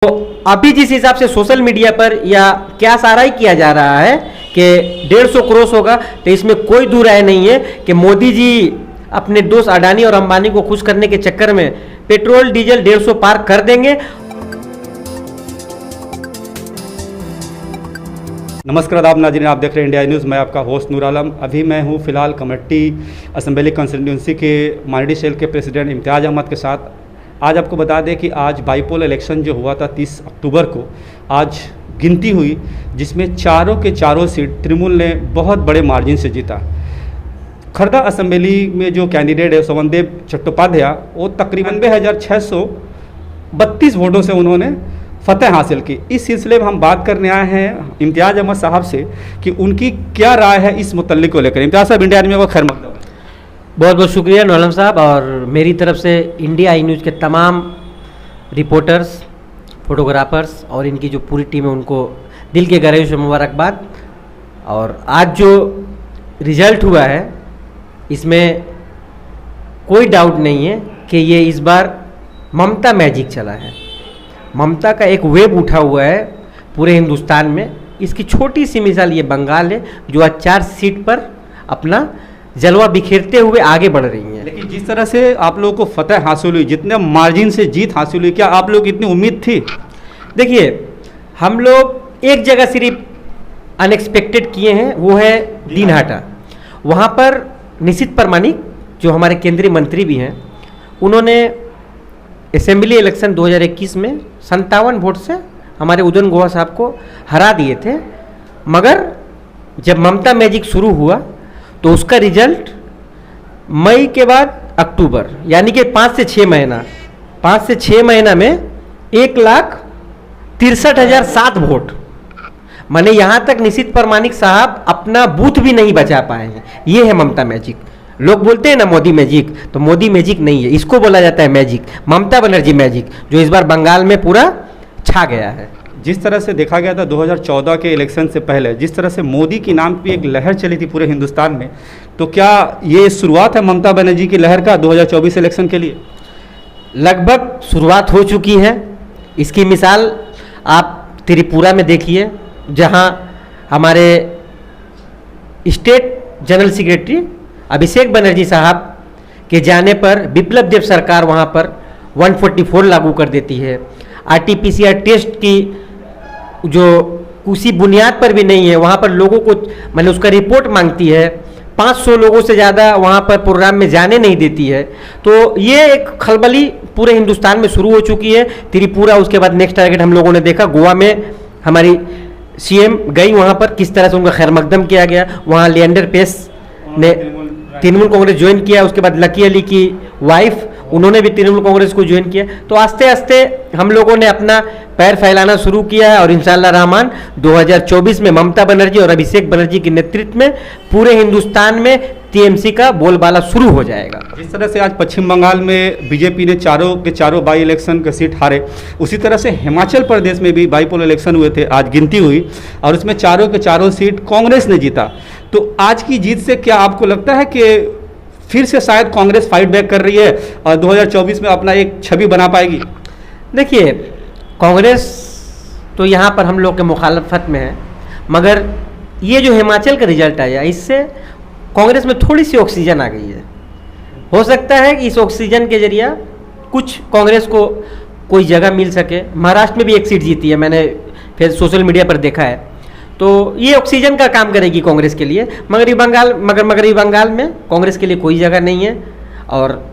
तो अभी जिस हिसाब से सोशल मीडिया पर या क्या सारा ही किया जा रहा है कि 150 क्रॉस होगा, तो इसमें कोई दो राय नहीं है कि मोदी जी अपने दोस्त अडानी और अंबानी को खुश करने के चक्कर में पेट्रोल डीजल 150 पार कर देंगे। नमस्कार आदाब नाज़रीन, आप देख रहे हैं इंडिया न्यूज़। मैं आपका होस्ट नूर आलम। अभी मैं हूं फिलहाल कमेटी असम्बली कंस्टिट्यूंसी के मानिडी सेल के प्रेसिडेंट इम्तियाज़ अहमद के साथ। आज आपको बता दें कि आज बाईपोल इलेक्शन जो हुआ था 30 अक्टूबर को, आज गिनती हुई जिसमें चारों के चारों सीट तृणमूल ने बहुत बड़े मार्जिन से जीता। खर्दा असम्बली में जो कैंडिडेट है सोमनदेव चट्टोपाध्याय, वो तकरीबन 9632 वोटों से उन्होंने फतेह हासिल की। इस सिलसिले में हम बात करने आए हैं इम्तियाज़ अहमद साहब से कि उनकी क्या राय है इस मुतल्लिक को लेकर। इम्तियाज़ साहब, इंडिया में खैर मकदम। बहुत बहुत शुक्रिया नौलम साहब, और मेरी तरफ से इंडिया आई न्यूज़ के तमाम रिपोर्टर्स, फोटोग्राफर्स और इनकी जो पूरी टीम है उनको दिल के गहराइयों से मुबारकबाद। और आज जो रिजल्ट हुआ है इसमें कोई डाउट नहीं है कि ये इस बार ममता मैजिक चला है। ममता का एक वेब उठा हुआ है पूरे हिंदुस्तान में। इसकी छोटी सी मिसाल ये बंगाल है, जो आज 4 सीट पर अपना जलवा बिखेरते हुए आगे बढ़ रही हैं। लेकिन जिस तरह से आप लोगों को फतेह हासिल हुई, जितने मार्जिन से जीत हासिल हुई, क्या आप लोग की इतनी उम्मीद थी? देखिए, हम लोग एक जगह सिर्फ अनएक्सपेक्टेड किए हैं, वो है दीनहाटा। वहाँ पर निशित परमानिक जो हमारे केंद्रीय मंत्री भी हैं, उन्होंने असेंबली इलेक्शन 2021 में 57 वोट से हमारे उदयन गुहा साहब को हरा दिए थे। मगर जब ममता मैजिक शुरू हुआ तो उसका रिजल्ट मई के बाद अक्टूबर, यानी कि 5 से 6 महीना में 1,63,007 वोट। माने यहाँ तक निशित परमानिक साहब अपना बूथ भी नहीं बचा पाए हैं। ये है ममता मैजिक। लोग बोलते हैं ना मोदी मैजिक, तो मोदी मैजिक नहीं है, इसको बोला जाता है मैजिक, ममता बनर्जी मैजिक, जो इस बार बंगाल में पूरा छा गया है। जिस तरह से देखा गया था 2014 के इलेक्शन से पहले, जिस तरह से मोदी की नाम पे एक लहर चली थी पूरे हिंदुस्तान में, तो क्या ये शुरुआत है ममता बनर्जी की लहर का 2024 इलेक्शन के लिए? लगभग शुरुआत हो चुकी है। इसकी मिसाल आप त्रिपुरा में देखिए, जहां हमारे state general secretary Abhishek Banerjee साहब के जाने पर विप्लव देव सरकार वहां पर 144 लागू कर देती है। RT-PCR टेस्ट की जो किसी बुनियाद पर भी नहीं है, वहाँ पर लोगों को मैंने उसका रिपोर्ट मांगती है। 500 लोगों से ज़्यादा वहाँ पर प्रोग्राम में जाने नहीं देती है। तो ये एक खलबली पूरे हिंदुस्तान में शुरू हो चुकी है। त्रिपुरा, उसके बाद नेक्स्ट टारगेट हम लोगों ने देखा गोवा में, हमारी CM गई वहाँ पर, किस तरह से उनका खैर मकदम किया गया। वहाँ लिएंडर पेस ने तृणमूल कांग्रेस ज्वाइन किया, उसके बाद लकी अली की वाइफ, उन्होंने भी तृणमूल कांग्रेस को ज्वाइन किया। तो आस्ते आस्ते हम लोगों ने अपना पैर फैलाना शुरू किया है, और इंशाअल्लाह रहमान 2024 में ममता बनर्जी और अभिषेक बनर्जी के नेतृत्व में पूरे हिंदुस्तान में TMC का बोलबाला शुरू हो जाएगा। जिस तरह से आज पश्चिम बंगाल में बीजेपी ने चारों के चारों बाई इलेक्शन के सीट हारे, उसी तरह से हिमाचल प्रदेश में भी बाईपोल इलेक्शन हुए थे, आज गिनती हुई और उसमें चारों के चारों सीट कांग्रेस ने जीता। तो आज की जीत से क्या आपको लगता है कि फिर से शायद कांग्रेस फाइट बैक कर रही है और 2024 में अपना एक छवि बना पाएगी? देखिए, कांग्रेस तो यहाँ पर हम लोग के मुखालफत में है, मगर ये जो हिमाचल का रिजल्ट आया, इससे कांग्रेस में थोड़ी सी ऑक्सीजन आ गई है। हो सकता है कि इस ऑक्सीजन के जरिए कुछ कांग्रेस को कोई जगह मिल सके। महाराष्ट्र में भी एक सीट जीती है, मैंने फिर सोशल मीडिया पर देखा है। तो ये ऑक्सीजन का काम करेगी कांग्रेस के लिए। मगरबी बंगाल में कांग्रेस के लिए कोई जगह नहीं है। और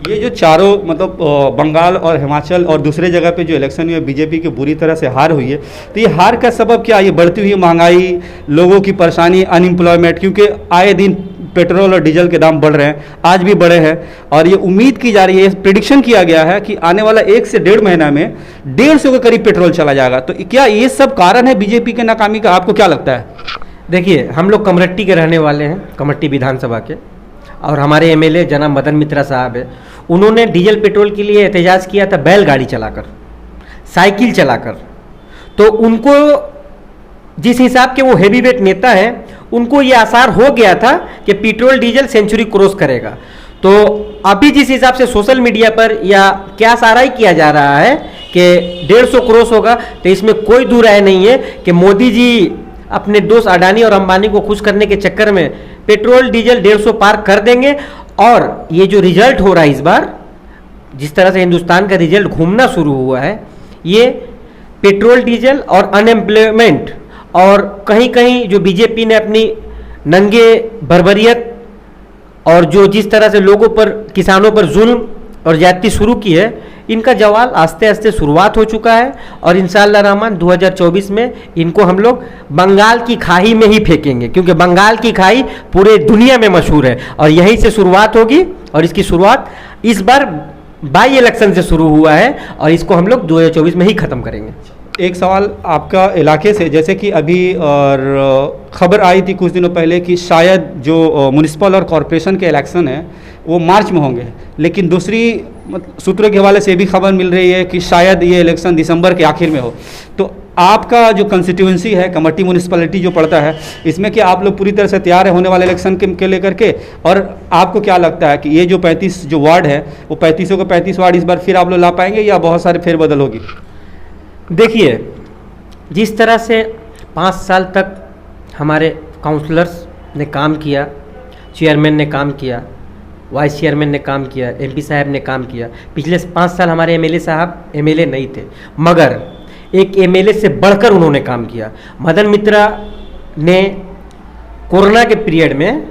ये जो चारों मतलब बंगाल और हिमाचल और दूसरे जगह पे जो इलेक्शन हुए, बीजेपी की बुरी तरह से हार हुई है, तो ये हार का सबब क्या? ये बढ़ती हुई महंगाई, लोगों की परेशानी, अनएम्प्लॉयमेंट, क्योंकि आए दिन पेट्रोल और डीजल के दाम बढ़ रहे हैं, आज भी बढ़े हैं। और ये उम्मीद की जा रही है, प्रिडिक्शन किया गया है कि आने वाला 1 से 1.5 महीना में 150 के करीब पेट्रोल चला जाएगा। तो क्या ये सब कारण है बीजेपी के नाकामी का? आपको क्या लगता है? देखिए, हम लोग कमरट्टी के रहने वाले हैं, कमरट्टी विधानसभा के, और हमारे MLA जनाब मदन मित्रा साहब है। उन्होंने डीजल पेट्रोल के लिए एहतजाज किया था बैलगाड़ी चलाकर, साइकिल चलाकर। तो उनको जिस हिसाब के वो हैवी वेट नेता हैं, उनको ये आसार हो गया था कि पेट्रोल डीजल सेंचुरी क्रॉस करेगा। तो अभी जिस हिसाब से सोशल मीडिया पर या क्या सारा ही किया जा रहा है कि 150 क्रॉस होगा, तो इसमें कोई दो राय नहीं है कि मोदी जी अपने दोस्त अडानी और अंबानी को खुश करने के चक्कर में पेट्रोल डीजल 150 पार कर देंगे। और ये जो रिजल्ट हो रहा है इस बार, जिस तरह से हिंदुस्तान का रिजल्ट घूमना शुरू हुआ है, ये पेट्रोल डीजल और अनएम्प्लॉयमेंट और कहीं कहीं जो बीजेपी ने अपनी नंगे बर्बरियत और जो जिस तरह से लोगों पर, किसानों पर जुल्म और ज्यादती शुरू की है, इनका जवाल आस्ते आस्ते शुरुआत हो चुका है। और इंशाअल्लाह रहमान 2024 में इनको हम लोग बंगाल की खाई में ही फेंकेंगे, क्योंकि बंगाल की खाई पूरे दुनिया में मशहूर है और यहीं से शुरुआत होगी। और इसकी शुरुआत इस बार बाई इलेक्शन से शुरू हुआ है और इसको हम लोग 2024 में ही ख़त्म करेंगे। एक सवाल आपका इलाके से, जैसे कि अभी और खबर आई थी कुछ दिनों पहले कि शायद जो म्युनिसिपल और कॉरपोरेशन के इलेक्शन है वो मार्च में होंगे, लेकिन दूसरी सूत्रों के हवाले से भी खबर मिल रही है कि शायद ये इलेक्शन दिसंबर के आखिर में हो। तो आपका जो कंस्टिट्यूंसी है, कमेटी म्यूनिसिपैलिटी जो पड़ता है, इसमें क्या आप लोग पूरी तरह से तैयार है होने वाले इलेक्शन के लेकर के? और आपको क्या लगता है कि ये जो 35 जो वार्ड है वो 35 को 35 वार्ड इस बार फिर आप लोग ला पाएंगे या बहुत सारे फेरबदल होगी? देखिए, जिस तरह से 5 साल तक हमारे काउंसलर्स ने काम किया, चेयरमैन ने काम किया, वाइस चेयरमैन ने काम किया, एमपी साहब ने काम किया, पिछले 5 साल हमारे एमएलए साहब एमएलए नहीं थे, मगर एक एमएलए से बढ़कर उन्होंने काम किया। मदन मित्रा ने कोरोना के पीरियड में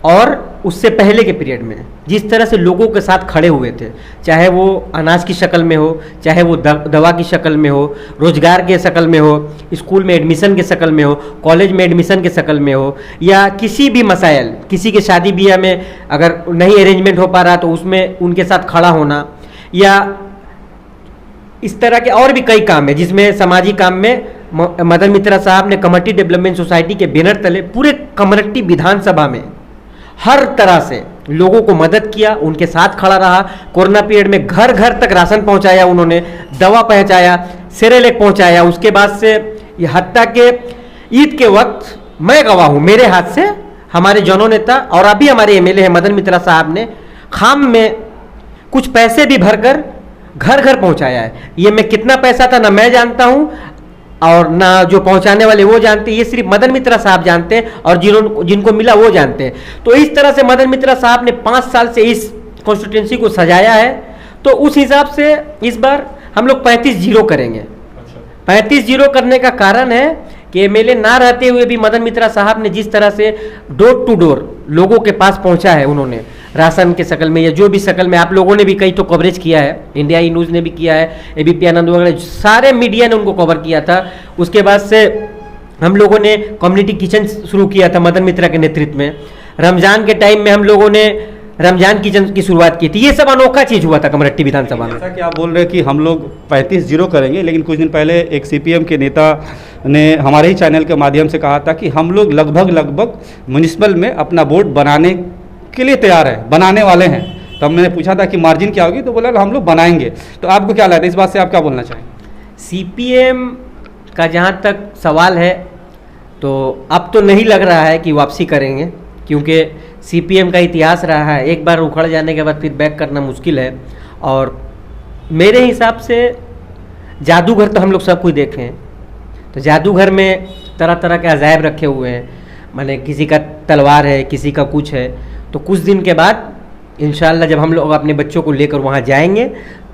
और उससे पहले के पीरियड में जिस तरह से लोगों के साथ खड़े हुए थे, चाहे वो अनाज की शक्ल में हो, चाहे वो दवा की शक्ल में हो, रोजगार के शक्ल में हो, स्कूल में एडमिशन के शक्ल में हो, कॉलेज में एडमिशन के शक्ल में हो, या किसी भी मसाइल, किसी के शादी ब्याह में अगर नहीं अरेंजमेंट हो पा रहा तो उसमें उनके साथ खड़ा होना, या इस तरह के और भी कई काम है जिसमें सामाजिक काम में मदन मित्रा साहब ने कमेटी डेवलपमेंट सोसाइटी के बैनर तले पूरे कम्युनिटी विधानसभा में हर तरह से लोगों को मदद किया, उनके साथ खड़ा रहा। कोरोना पीरियड में घर घर तक राशन पहुंचाया, उन्होंने दवा पहुंचाया, सेरेलेक पहुंचाया। उसके बाद से ये हत्या के ईद के वक्त मैं गवाह हूँ, मेरे हाथ से हमारे जनों नेता और अभी हमारे एमएलए हैं मदन मित्रा साहब ने खाम में कुछ पैसे भी भरकर घर घर पहुंचाया है। ये मैं कितना पैसा था ना मैं जानता हूं और ना जो पहुंचाने वाले वो जानते हैं, ये सिर्फ मदन मित्रा साहब जानते हैं और जिनको मिला वो जानते हैं। तो इस तरह से मदन मित्रा साहब ने 5 साल से इस कॉन्स्टिट्यूंसी को सजाया है। तो उस हिसाब से इस बार हम लोग 35-0 करेंगे। 35-0 करने का कारण है कि एमएलए ना रहते हुए भी मदन मित्रा साहब ने जिस तरह से डोर टू डोर लोगों के पास पहुंचा है, उन्होंने राशन के शक्ल में या जो भी शक्ल में, आप लोगों ने भी कई तो कवरेज किया है, इंडिया ई न्यूज़ ने भी किया है, एबीपी आनंद वगैरह सारे मीडिया ने उनको कवर किया था। उसके बाद से हम लोगों ने कम्युनिटी किचन शुरू किया था मदन मित्रा के नेतृत्व में। रमजान के टाइम में हम लोगों ने रमजान किचन की शुरुआत की थी। ये सब अनोखा चीज़ हुआ था कमरट्टी विधानसभा में। जैसा कि आप बोल रहे हैं कि हम लोग 35-0 करेंगे, लेकिन कुछ दिन पहले एक सीपीएम के नेता ने हमारे ही चैनल के माध्यम से कहा था कि हम लोग लगभग म्युनिसिपल में अपना बोर्ड बनाने के लिए तैयार है, बनाने वाले हैं। तो अब मैंने पूछा था कि मार्जिन क्या होगी, तो बोला हम लोग बनाएंगे। तो आपको क्या लगता है इस बात से, आप क्या बोलना चाहेंगे? सीपीएम का जहाँ तक सवाल है तो अब तो नहीं लग रहा है कि वापसी करेंगे, क्योंकि सीपीएम का इतिहास रहा है, एक बार उखड़ जाने के बाद फिर बैक करना मुश्किल है। और मेरे हिसाब से जादूगर तो हम लोग सब कुछ देखे हैं, तो जादूगर में तरह तरह के अजायब रखे हुए हैं, माने किसी का तलवार है, किसी का कुछ है। तो कुछ दिन के बाद इंशाल्लाह जब हम लोग अपने बच्चों को लेकर वहाँ जाएंगे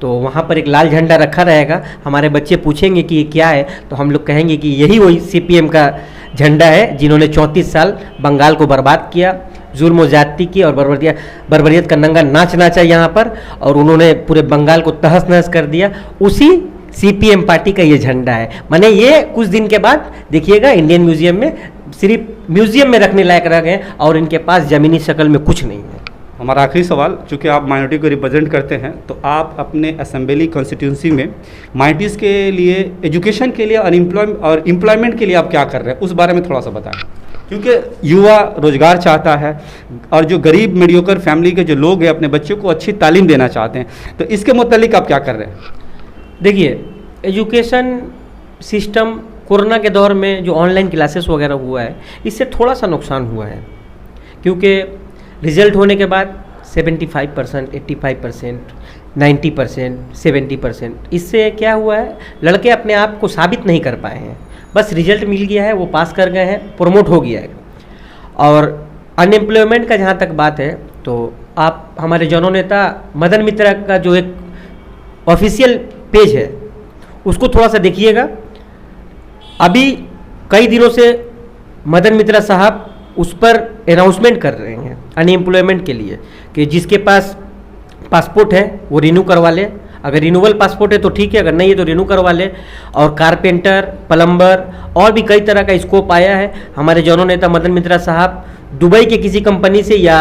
तो वहाँ पर एक लाल झंडा रखा रहेगा। हमारे बच्चे पूछेंगे कि ये क्या है, तो हम लोग कहेंगे कि यही वही सीपीएम का झंडा है जिन्होंने 34 साल बंगाल को बर्बाद किया, जुल्म और ज्यादती की और बर्बरियत का नंगा नाच नाचा यहाँ पर, और उन्होंने पूरे बंगाल को तहस नहस कर दिया। उसी सीपीएम पार्टी का ये झंडा है। माने ये कुछ दिन के बाद देखिएगा इंडियन म्यूजियम में, सिर्फ म्यूजियम में रखने लायक रह गए और इनके पास ज़मीनी शक्ल में कुछ नहीं है। हमारा आखिरी सवाल, चूँकि आप माइनॉरिटी को रिप्रेजेंट करते हैं, तो आप अपने असेंबली कॉन्स्टिट्यूंसी में माइनॉरिटीज़ के लिए एजुकेशन के लिए और एम्प्लॉयमेंट के लिए आप क्या कर रहे हैं, उस बारे में थोड़ा सा बताएं। क्योंकि युवा रोजगार चाहता है और जो गरीब मीडियोकर फैमिली के जो लोग हैं अपने बच्चों को अच्छी तालीम देना चाहते हैं, तो इसके मुतालिक आप क्या कर रहे हैं? देखिए, एजुकेशन सिस्टम कोरोना के दौर में जो ऑनलाइन क्लासेस वगैरह हुआ है, इससे थोड़ा सा नुकसान हुआ है, क्योंकि रिजल्ट होने के बाद 75%, 85% 90%, 70%। इससे क्या हुआ है, लड़के अपने आप को साबित नहीं कर पाए हैं, बस रिजल्ट मिल गया है, वो पास कर गए हैं, प्रमोट हो गया है। और अनएम्प्लॉयमेंट का जहाँ तक बात है, तो आप हमारे जननेता मदन मित्रा का जो एक ऑफिशियल पेज है उसको थोड़ा सा देखिएगा। अभी कई दिनों से मदन मित्रा साहब उस पर अनाउंसमेंट कर रहे हैं अनएम्प्लॉयमेंट के लिए कि जिसके पास पासपोर्ट है वो रिन्यू करवा ले, अगर रिन्यूअल पासपोर्ट है तो ठीक है, अगर नहीं है तो रिन्यू करवा ले। और कारपेंटर, प्लम्बर और भी कई तरह का स्कोप आया है। हमारे जननेता मदन मित्रा साहब दुबई के किसी कंपनी से या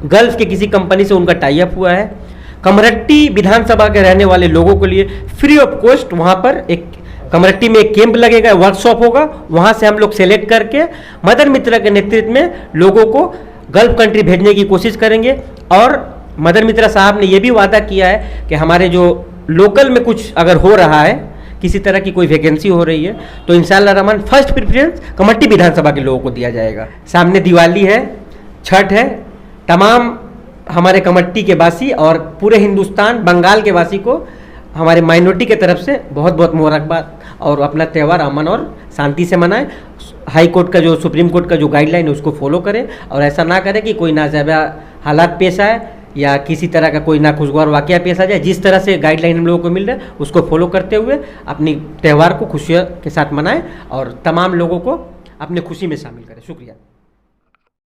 गल्फ के किसी कंपनी से उनका टाई अप हुआ है। कमरट्टी विधानसभा के रहने वाले लोगों के लिए फ्री ऑफ कॉस्ट वहाँ पर एक कमरट्टी में एक कैंप लगेगा, वर्कशॉप होगा, वहाँ से हम लोग सेलेक्ट करके मदन मित्रा के नेतृत्व में लोगों को गल्फ कंट्री भेजने की कोशिश करेंगे। और मदन मित्रा साहब ने यह भी वादा किया है कि हमारे जो लोकल में कुछ अगर हो रहा है, किसी तरह की कोई वैकेंसी हो रही है, तो इंशाअल्लाह रहमान फर्स्ट प्रेफरेंस कमट्टी विधानसभा के लोगों को दिया जाएगा। सामने दिवाली है, छठ है, तमाम हमारे कमट्टी के वासी और पूरे हिंदुस्तान, बंगाल के वासी को हमारे माइनॉरिटी के तरफ से बहुत बहुत मुबारकबाद, और अपना त्यौहार अमन और शांति से मनाएं। हाई कोर्ट का जो, सुप्रीम कोर्ट का जो गाइडलाइन है उसको फॉलो करें, और ऐसा ना करें कि कोई नाजायज़ हालात पेश आए या किसी तरह का कोई नाखुशगवार वाकया पेश आ जाए। जिस तरह से गाइडलाइन हम लोगों को मिल रहा है उसको फॉलो करते हुए अपनी त्यौहार को खुशियों के साथ मनाएं और तमाम लोगों को अपने खुशी में शामिल करें। शुक्रिया।